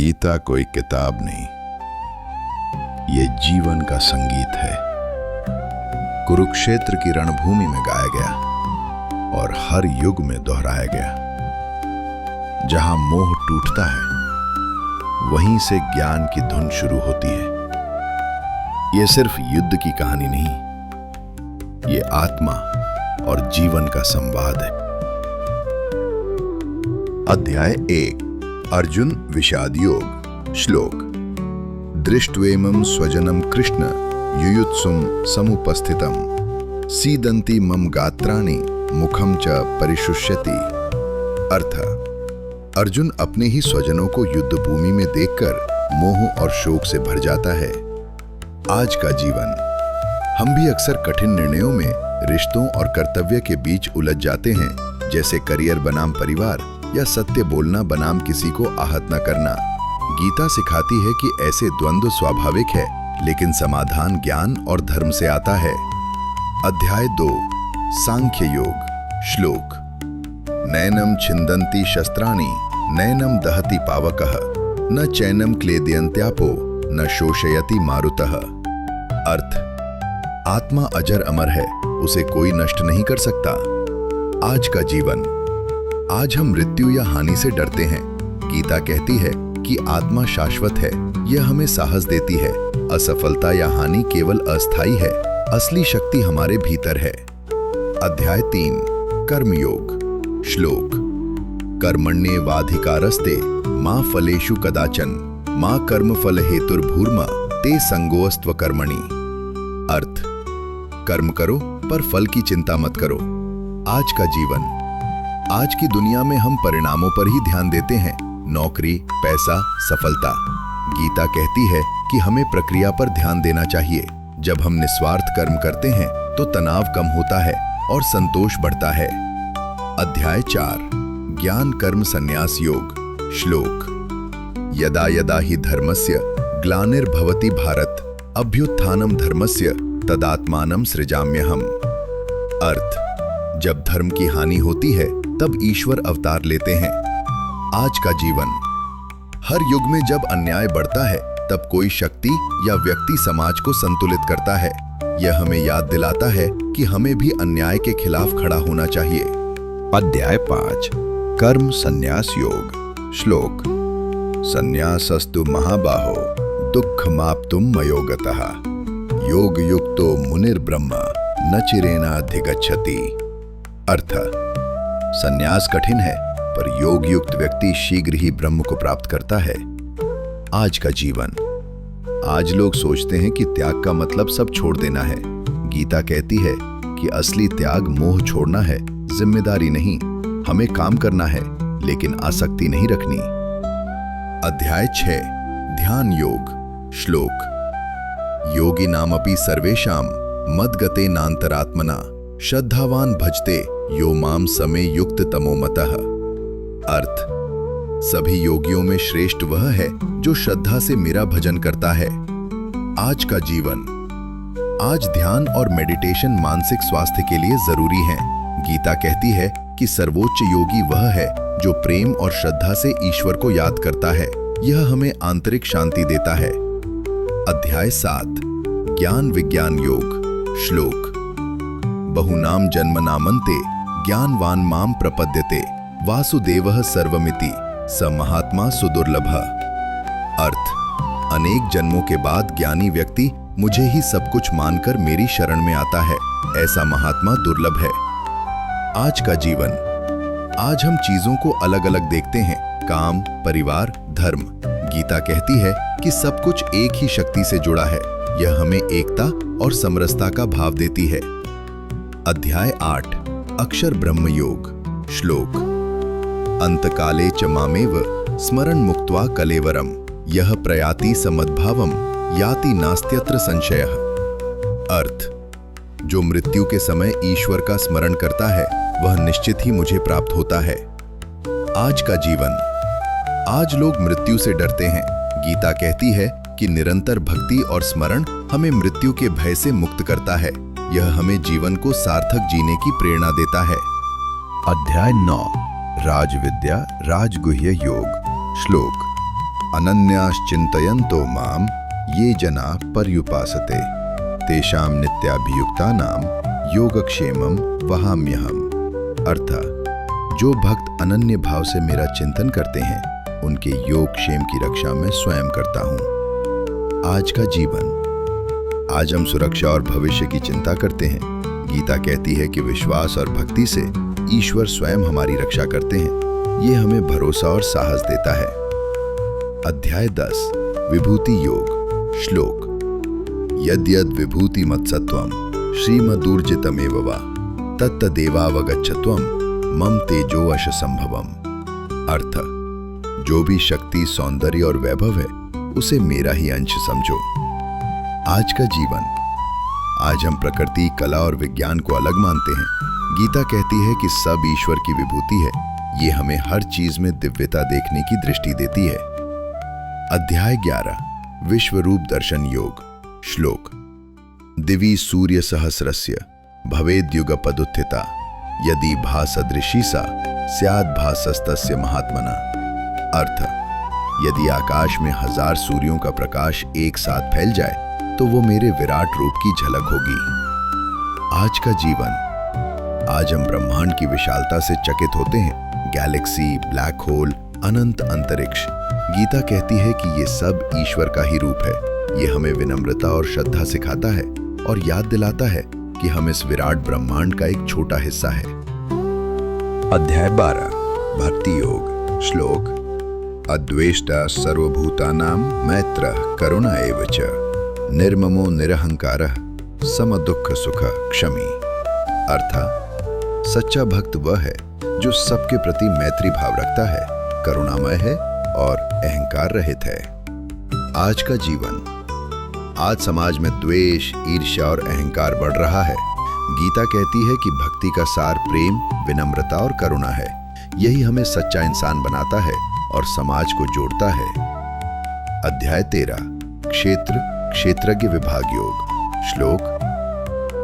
गीता कोई किताब नहीं, ये जीवन का संगीत है। कुरुक्षेत्र की रणभूमि में गाया गया और हर युग में दोहराया गया। जहां मोह टूटता है वहीं से ज्ञान की धुन शुरू होती है। यह सिर्फ युद्ध की कहानी नहीं, ये आत्मा और जीवन का संवाद है। अध्याय 1 अर्जुन विषाद योग। श्लोक। दृष्ट्वेमं स्वजनम कृष्ण युयुत्सुम समुपस्थितम सीदंती मम गात्राणि मुखम च परिशुष्यति। अर्थ: अर्जुन अपने ही स्वजनों को युद्ध भूमि में देखकर मोह और शोक से भर जाता है। आज का जीवन। हम भी अक्सर कठिन निर्णयों में रिश्तों और कर्तव्य के बीच उलझ जाते हैं, जैसे करियर बनाम परिवार या सत्य बोलना बनाम किसी को आहत न करना। गीता सिखाती है कि ऐसे द्वंद्व स्वाभाविक है, लेकिन समाधान ज्ञान और धर्म से आता है। अध्याय 2 सांख्य योग। श्लोक। नैनम छिन्दन्ति शस्त्राणि नैनम दहति पावकः न चैनम क्लेदयन्त्यापो न शोषयति मारुतः। अर्थ: आत्मा अजर अमर है, उसे कोई नष्ट नहीं कर सकता। आज का जीवन। आज हम मृत्यु या हानि से डरते हैं। गीता कहती है कि आत्मा शाश्वत है, यह हमें साहस देती है। असफलता या हानि केवल अस्थायी है, असली शक्ति हमारे भीतर है। अध्याय 3 कर्मयोग। श्लोक। कर्मण्येवाधिकारस्ते मा फलेषु कदाचन मा कर्मफल हेतुर्भूर्मा ते संगोऽस्त्व कर्मणि। अर्थ: कर्म करो पर फल की चिंता मत करो। आज का जीवन। आज की दुनिया में हम परिणामों पर ही ध्यान देते हैं, नौकरी, पैसा, सफलता। गीता कहती है कि हमें प्रक्रिया पर ध्यान देना चाहिए। जब हम निस्वार्थ कर्म करते हैं तो तनाव कम होता है और संतोष बढ़ता है। अध्याय 4 ज्ञान कर्म संन्यास योग। श्लोक। यदा यदा हि धर्मस्य ग्लानिर्भवति भारत अभ्युत्थानम धर्मस्य तदात्मानं सृजाम्यहम्। अर्थ: जब धर्म की हानि होती है तब ईश्वर अवतार लेते हैं। आज का जीवन। हर युग में जब अन्याय बढ़ता है तब कोई शक्ति या व्यक्ति समाज को संतुलित करता है। यह हमें याद दिलाता है कि हमें भी अन्याय के खिलाफ खड़ा होना चाहिए। अध्याय 5 कर्म संन्यास योग। श्लोक। संन्यासस्तु महाबाहो दुःखमाप्तुं मयोगतः योग युक्तो मुनिर्ब्रह्म न चिरेणाधिगच्छति। अर्थ: संन्यास कठिन है, पर योग युक्त व्यक्ति शीघ्र ही ब्रह्म को प्राप्त करता है। आज का जीवन। आज लोग सोचते हैं कि त्याग का मतलब सब छोड़ देना है। गीता कहती है कि असली त्याग मोह छोड़ना है, जिम्मेदारी नहीं। हमें काम करना है, लेकिन आसक्ति नहीं रखनी। अध्याय 6 ध्यान योग। श्लोक। योगी नामपि सर्वेषां मद्गते नान्तरात्मना श्रद्धावान भजते यो माम समे युक्त तमो मतः। अर्थ: सभी योगियों में श्रेष्ठ वह है जो श्रद्धा से मेरा भजन करता है। आज का जीवन। आज ध्यान और मेडिटेशन मानसिक स्वास्थ्य के लिए जरूरी हैं। गीता कहती है कि सर्वोच्च योगी वह है जो प्रेम और श्रद्धा से ईश्वर को याद करता है। यह हमें आंतरिक शांति देता है। अध्याय 7 ज्ञान विज्ञान योग। श्लोक। बहुनाम जन्मनामन्ते ज्ञानवान माम प्रपद्यते वासुदेवः सर्वमिति स महात्मा सुदुर्लभः। अर्थ: अनेक जन्मों के बाद ज्ञानी व्यक्ति मुझे ही सब कुछ मानकर मेरी शरण में आता है, ऐसा महात्मा दुर्लभ है। आज का जीवन। आज हम चीजों को अलग अलग देखते हैं, काम, परिवार, धर्म। गीता कहती है कि सब कुछ एक ही शक्ति से जुड़ा है। यह हमें एकता और समरसता का भाव देती है। अध्याय 8 अक्षर ब्रह्म योग। श्लोक। अंतकाले च मामेव स्मरण मुक्त्वा कलेवरम यह प्रयाति समद्भावम याति नास्त्यत्र संशयः। अर्थ: जो मृत्यु के समय ईश्वर का स्मरण करता है वह निश्चित ही मुझे प्राप्त होता है। आज का जीवन। आज लोग मृत्यु से डरते हैं। गीता कहती है कि निरंतर भक्ति और स्मरण हमें मृत्यु के भय से मुक्त करता है। यह हमें जीवन को सार्थक जीने की प्रेरणा देता है। अध्याय 9 राजविद्या राजगुह्य योग। श्लोक। अनन्याश्चिन्तयन्तो माम ये जना पर्युपासते तेषां नित्याभियुक्तानां योगक्षेमं वहाम्यहम्। अर्थ, जो भक्त अनन्य भाव से मेरा चिंतन करते हैं उनके योग क्षेम की रक्षा मैं स्वयं करता हूँ। आज का जीवन। आज हम सुरक्षा और भविष्य की चिंता करते हैं। गीता कहती है कि विश्वास और भक्ति से ईश्वर स्वयं हमारी रक्षा करते हैं। ये हमें भरोसा और साहस देता है। अध्याय 10 विभूति योग। श्लोक। यद्यद् विभूति मत्सत्वं श्रीमदूर्जितमेव वा तत्तदेवावगच्छत्वं मम तेजो अश संभवम। अर्थ, जो भी शक्ति, सौंदर्य और वैभव है उसे मेरा ही अंश समझो। आज का जीवन। आज हम प्रकृति, कला और विज्ञान को अलग मानते हैं। गीता कहती है कि सब ईश्वर की विभूति है। ये हमें हर चीज में दिव्यता देखने की दृष्टि देती है। अध्याय 11 विश्व रूप दर्शन योग। श्लोक। दिवि सूर्य सहस्रस्य भवेद्युगपदुत्थिता यदि भासदृशी सा स्याद् भासस्तस्य महात्मना। अर्थ, यदि आकाश में 1000 सूर्यों का प्रकाश एक साथ फैल जाए तो वो मेरे विराट रूप की झलक होगी। आज का जीवन। आज हम ब्रह्मांड की विशालता से चकित होते हैं। गैलेक्सी, ब्लैक होल, अनंत अंतरिक्ष। गीता कहती है कि ये सब ईश्वर का ही रूप है। ये हमें विनम्रता और श्रद्धा सिखाता है और याद दिलाता है कि हम इस विराट ब्रह्मांड का एक छोटा हिस्सा है। अध्याय 12 भक्ति योग। श्लोक। अद्वेष्टा सर्वभूतानां मैत्रः करुणा एव च निर्ममो निरहंकारः समदुःख सुख क्षमी। अर्थात, सच्चा भक्त वह है जो सबके प्रति मैत्री भाव रखता है, करुणामय है और अहंकार रहित है। आज का जीवन। आज समाज में द्वेष, ईर्ष्या और अहंकार बढ़ रहा है। गीता कहती है कि भक्ति का सार प्रेम, विनम्रता और करुणा है। यही हमें सच्चा इंसान बनाता है और समाज को जोड़ता है। अध्याय 13 क्षेत्र क्षेत्रज्ञ विभाग योग। श्लोक।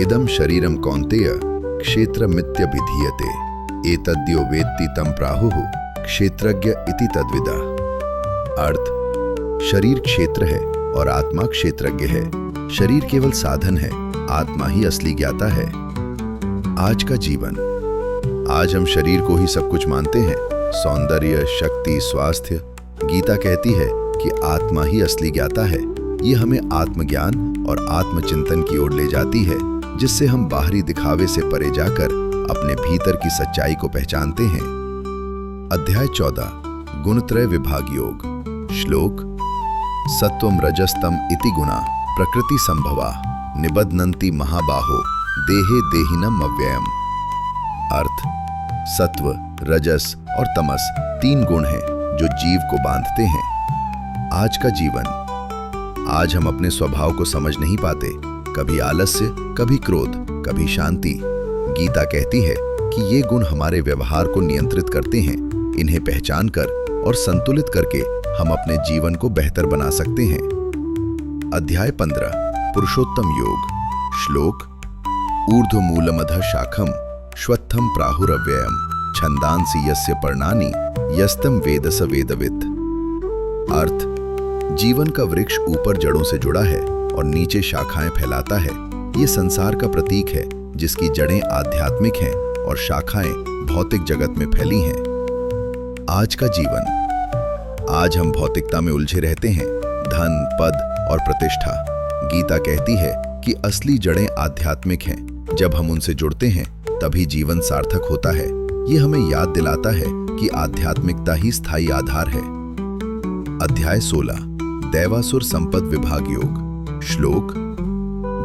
इदं शरीरं कौन्तेय क्षेत्रमित्यभिधीयते एतद्यो वेत्ति तं प्राहुः क्षेत्रज्ञ इति तद्विदः। अर्थ, शरीर क्षेत्र है और आत्मा क्षेत्रज्ञ है। शरीर केवल साधन है, आत्मा ही असली ज्ञाता है। आज का जीवन। आज हम शरीर को ही सब कुछ मानते हैं, सौंदर्य, शक्ति, स्वास्थ्य। गीता कहती है कि आत्मा ही असली ज्ञाता है। ये हमें आत्मज्ञान और आत्मचिंतन की ओर ले जाती है, जिससे हम बाहरी दिखावे से परे जाकर अपने भीतर की सच्चाई को पहचानते हैं। अध्याय 14 गुणत्रय विभाग योग। श्लोक। सत्वम रजस्तम इति गुणा प्रकृति संभवा निबध्नन्ति महाबाहो देहे देहिनम अव्ययम। अर्थ, सत्व, रजस और तमस 3 गुण हैं जो जीव को बांधते हैं। आज का जीवन। आज हम अपने स्वभाव को समझ नहीं पाते। कभी आलस्य, कभी क्रोध, कभी शांति। गीता कहती है कि ये गुण हमारे व्यवहार को नियंत्रित करते हैं। इन्हें पहचान कर और संतुलित करके हम अपने जीवन को बेहतर बना सकते हैं। अध्याय 15 पुरुषोत्तम योग। श्लोक। ऊर्ध्वमूलमधः शाखम श्वत्थम प्राहुरव्ययम छंदांसि यस्य पर्णानि यस्तम वेद स वेदवित्। अर्थ, जीवन का वृक्ष ऊपर जड़ों से जुड़ा है और नीचे शाखाएं फैलाता है। ये संसार का प्रतीक है जिसकी जड़ें आध्यात्मिक हैं और शाखाएं भौतिक जगत में फैली हैं। आज का जीवन। आज हम भौतिकता में उलझे रहते हैं, धन, पद और प्रतिष्ठा। गीता कहती है कि असली जड़ें आध्यात्मिक हैं। जब हम उनसे जुड़ते हैं तभी जीवन सार्थक होता है। ये हमें याद दिलाता है कि आध्यात्मिकता ही स्थायी आधार है। अध्याय 16 दैवासुर संपद विभाग योग। श्लोक।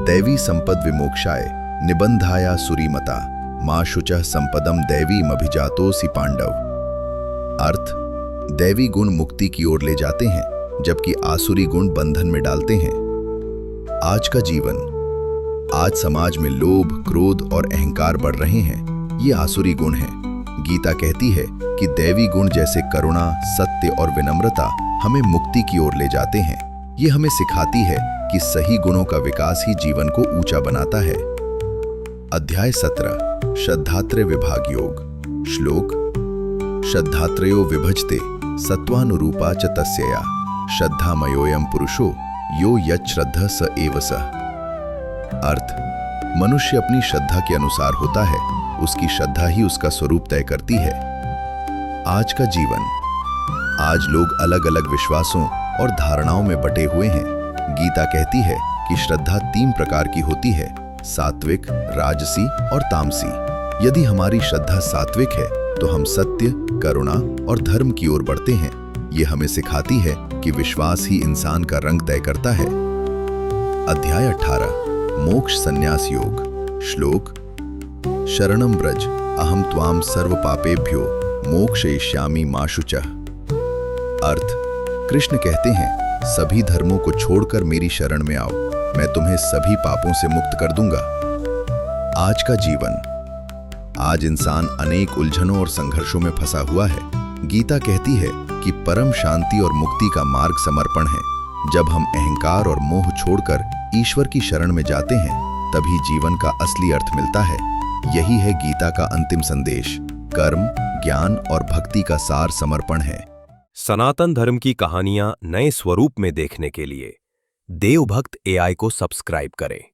दैवी संपद विमोक्षाय निबंधाया सुरीमता मां शुचः संपदम दैवीमभिजातोसि पांडव। अर्थ, दैवी गुण मुक्ति की ओर ले जाते हैं जबकि आसुरी गुण बंधन में डालते हैं। आज का जीवन। आज समाज में लोभ, क्रोध और अहंकार बढ़ रहे हैं। ये आसुरी गुण हैं। गीता कहती है कि दैवी गुण जैसे करुणा, सत्य और विनम्रता हमें मुक्ति की ओर ले जाते हैं। ये हमें सिखाती है कि सही गुणों का विकास ही जीवन को ऊंचा बनाता है। अध्याय 17 श्रद्धात्रय विभाग योग। श्लोक। श्रद्धात्रयो विभजते सत्वानुरूपा च तस्यया श्रद्धामयोऽयं पुरुषो यो यच्छ्रद्धः स एव सः। अर्थ, मनुष्य अपनी श्रद्धा के अनुसार होता है, उसकी श्रद्धा ही उसका स्वरूप तय करती है। आज का जीवन। आज लोग अलग अलग विश्वासों और धारणाओं में बटे हुए हैं। गीता कहती है कि श्रद्धा 3 प्रकार की होती है, सात्विक, राजसी और तामसी। यदि हमारी श्रद्धा सात्विक है तो हम सत्य, करुणा और धर्म की ओर बढ़ते हैं। ये हमें सिखाती है कि विश्वास ही इंसान का रंग तय करता है। अध्याय 18 मोक्ष संन्यास योग। श्लोक शरणं व्रज अहम त्वाम सर्व पापेभ्यो मोक्षयिष्यामि मा शुचः। अर्थ, कृष्ण कहते हैं, सभी धर्मों को छोड़कर मेरी शरण में आओ, मैं तुम्हें सभी पापों से मुक्त कर दूंगा। आज का जीवन। आज इंसान अनेक उलझनों और संघर्षों में फंसा हुआ है। गीता कहती है कि परम शांति और मुक्ति का मार्ग समर्पण है। जब हम अहंकार और मोह छोड़कर ईश्वर की शरण में जाते हैं, तभी जीवन का असली अर्थ मिलता है। यही है गीता का अंतिम संदेश। कर्म, ज्ञान और भक्ति का सार समर्पण है। सनातन धर्म की कहानियां नए स्वरूप में देखने के लिए देवभक्त AI को सब्सक्राइब करें।